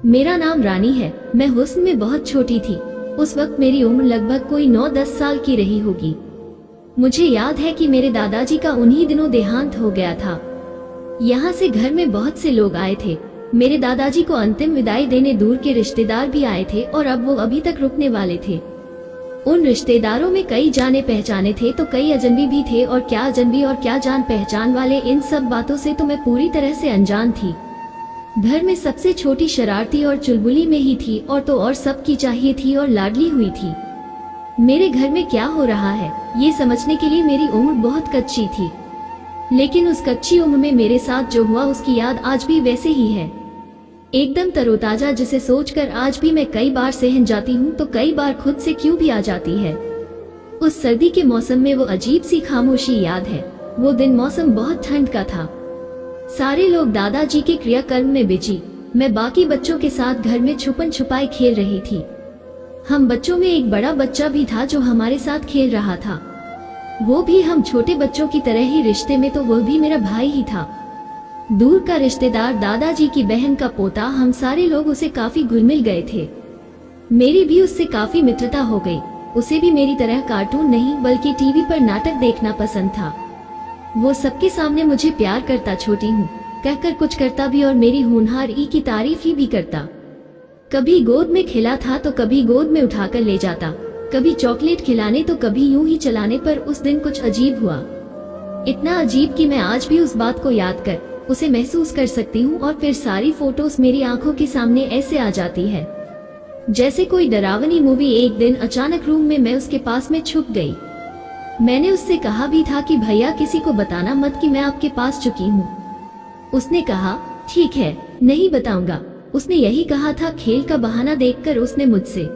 मेरा नाम रानी है। मैं हुस्न में बहुत छोटी थी। उस वक्त मेरी उम्र लगभग कोई 9-10 साल की रही होगी। मुझे याद है कि मेरे दादाजी का उन्हीं दिनों देहांत हो गया था। यहाँ से घर में बहुत से लोग आए थे। मेरे दादाजी को अंतिम विदाई देने दूर के रिश्तेदार भी आए थे और अब वो अभी तक रुकने वाले थे। उन रिश्तेदारों में कई जाने पहचाने थे तो कई अजनबी भी थे, और क्या अजनबी और क्या जान पहचान वाले, इन सब बातों से तो मैं पूरी तरह से अनजान थी। घर में सबसे छोटी शरारती और चुलबुली में ही थी, और तो और सबकी चाहिए थी और लाडली हुई थी। मेरे घर में क्या हो रहा है ये समझने के लिए मेरी उम्र बहुत कच्ची थी, लेकिन उस कच्ची उम्र में मेरे साथ जो हुआ उसकी याद आज भी वैसे ही है, एकदम तरोताजा, जिसे सोचकर आज भी मैं कई बार सहम जाती हूँ तो कई बार खुद से क्यों भी आ जाती है। उस सर्दी के मौसम में वो अजीब सी खामोशी याद है। वो दिन मौसम बहुत ठंड का था। सारे लोग दादाजी के क्रियाकर्म में बिजी। मैं बाकी बच्चों के साथ घर में छुपन छुपाई खेल रही थी। हम बच्चों में एक बड़ा बच्चा भी था जो हमारे साथ खेल रहा था। वो भी हम छोटे बच्चों की तरह ही रिश्ते में, तो वो भी मेरा भाई ही था। दूर का रिश्तेदार दादाजी की बहन का पोता। हम सारे लोग उसे काफी घुल मिल गए थे। मेरी भी उससे काफी मित्रता हो गई। उसे भी मेरी तरह कार्टून नहीं बल्कि टीवी पर नाटक देखना पसंद था। वो सबके सामने मुझे प्यार करता, छोटी हूँ कहकर कुछ करता भी, और मेरी होनहार ई की तारीफ ही भी करता। कभी गोद में खिला था तो कभी गोद में उठाकर ले जाता, कभी चॉकलेट खिलाने तो कभी यूं ही चलाने। पर उस दिन कुछ अजीब हुआ, इतना अजीब कि मैं आज भी उस बात को याद कर उसे महसूस कर सकती हूँ, और फिर सारी फोटोज मेरी आंखों के सामने ऐसे आ जाती है जैसे कोई डरावनी मूवी। एक दिन अचानक रूम में मैं उसके पास में छुप गई। मैंने उससे कहा भी था कि भैया किसी को बताना मत कि मैं आपके पास चुकी हूँ। उसने कहा ठीक है, नहीं बताऊंगा। उसने यही कहा था। खेल का बहाना देखकर उसने मुझसे,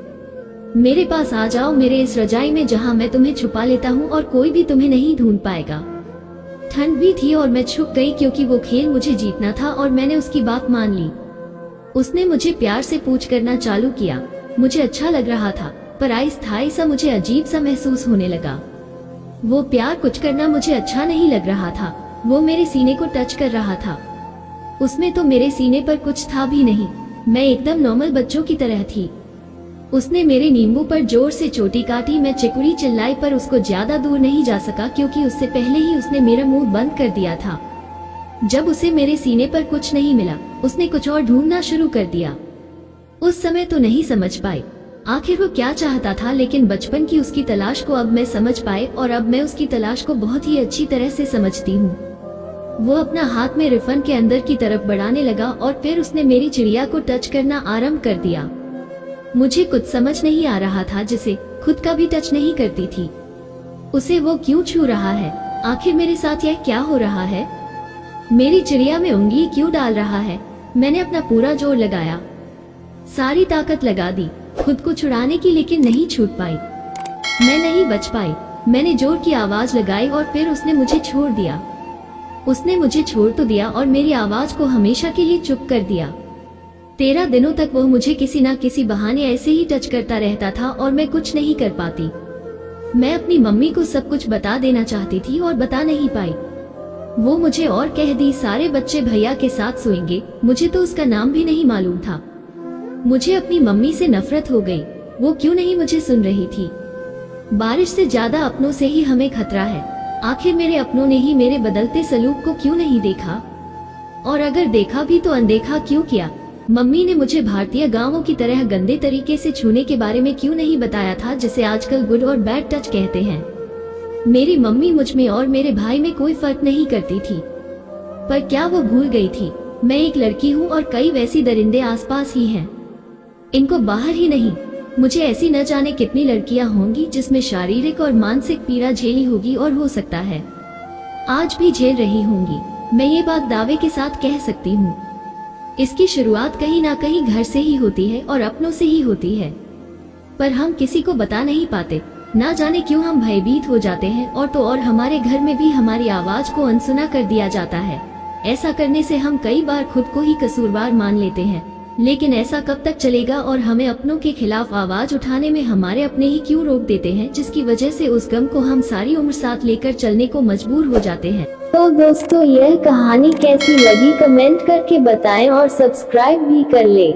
मेरे पास आ जाओ, मेरे इस रजाई में जहाँ मैं तुम्हें छुपा लेता हूँ और कोई भी तुम्हें नहीं ढूंढ पाएगा। ठंड भी थी और मैं छुप गई क्योंकि वो खेल मुझे जीतना था, और मैंने उसकी बात मान ली। उसने मुझे प्यार से पूछ करना चालू किया। मुझे अच्छा लग रहा था, पर अस्थायी सा मुझे अजीब सा महसूस होने लगा। वो प्यार कुछ करना मुझे अच्छा नहीं लग रहा था। वो मेरे सीने को टच कर रहा था। उसमें तो मेरे सीने पर कुछ था भी नहीं। मैं एकदम नॉर्मल बच्चों की तरह थी। उसने मेरे नींबू पर जोर से चोटी काटी। मैं चिकुड़ी चिल्लाई, पर उसको ज्यादा दूर नहीं जा सका क्योंकि उससे पहले ही उसने मेरा मुंह बंद कर दिया था। जब उसे मेरे सीने पर कुछ नहीं मिला, उसने कुछ और ढूंढना शुरू कर दिया। उस समय तो नहीं समझ पाई आखिर वो क्या चाहता था, लेकिन बचपन की उसकी तलाश को अब मैं समझ पाई, और अब मैं उसकी तलाश को बहुत ही अच्छी तरह से समझती हूँ। वो अपना हाथ में रिफन के अंदर की तरफ बढ़ाने लगा और फिर उसने मेरी चिड़िया को टच करना आरंभ कर दिया। मुझे कुछ समझ नहीं आ रहा था, जिसे खुद का भी टच नहीं करती थी। उसे वो क्यों छू रहा है? आखिर मेरे साथ यह क्या हो रहा है? मेरी चिड़िया में उंगली क्यों डाल रहा है? मैंने अपना पूरा जोर लगाया, सारी ताकत लगा दी खुद को छुड़ाने की, लेकिन नहीं छूट पाई। मैं नहीं बच पाई। मैंने जोर की आवाज लगाई और फिर उसने मुझे छोड़ दिया। उसने मुझे छोड़ तो दिया और मेरी आवाज को हमेशा के लिए चुप कर दिया। 13 दिनों तक वो मुझे किसी ना किसी बहाने ऐसे ही टच करता रहता था और मैं कुछ नहीं कर पाती। मैं अपनी मम्मी को सब कुछ बता देना चाहती थी और बता नहीं पाई। वो मुझे और कह दी सारे बच्चे भैया के साथ सोएंगे। मुझे तो उसका नाम भी नहीं मालूम था। मुझे अपनी मम्मी से नफरत हो गई। वो क्यों नहीं मुझे सुन रही थी? बारिश से ज्यादा अपनों से ही हमें खतरा है। आखिर मेरे अपनों ने ही मेरे बदलते सलूक को क्यों नहीं देखा? और अगर देखा भी तो अनदेखा क्यों किया? मम्मी ने मुझे भारतीय गांवों की तरह गंदे तरीके से छूने के बारे में क्यों नहीं बताया था, जिसे आजकल गुड और बैड टच कहते हैं। मेरी मम्मी मुझ में और मेरे भाई में कोई फर्क नहीं करती थी, पर क्या वो भूल गई थी मैं एक लड़की हूँ और कई वैसी दरिंदे आसपास ही हैं। इनको बाहर ही नहीं, मुझे ऐसी न जाने कितनी लड़कियां होंगी जिसमें शारीरिक और मानसिक पीड़ा झेली होगी, और हो सकता है आज भी झेल रही होंगी। मैं ये बात दावे के साथ कह सकती हूँ। इसकी शुरुआत कहीं ना कहीं घर से ही होती है और अपनों से ही होती है, पर हम किसी को बता नहीं पाते। ना जाने क्यों हम भयभीत हो जाते हैं, और तो और हमारे घर में भी हमारी आवाज को अनसुना कर दिया जाता है। ऐसा करने से हम कई बार खुद को ही कसूरवार मान लेते हैं, लेकिन ऐसा कब तक चलेगा? और हमें अपनों के खिलाफ आवाज उठाने में हमारे अपने ही क्यों रोक देते हैं, जिसकी वजह से उस गम को हम सारी उम्र साथ लेकर चलने को मजबूर हो जाते हैं। तो दोस्तों, यह कहानी कैसी लगी कमेंट करके बताएं और सब्सक्राइब भी कर ले।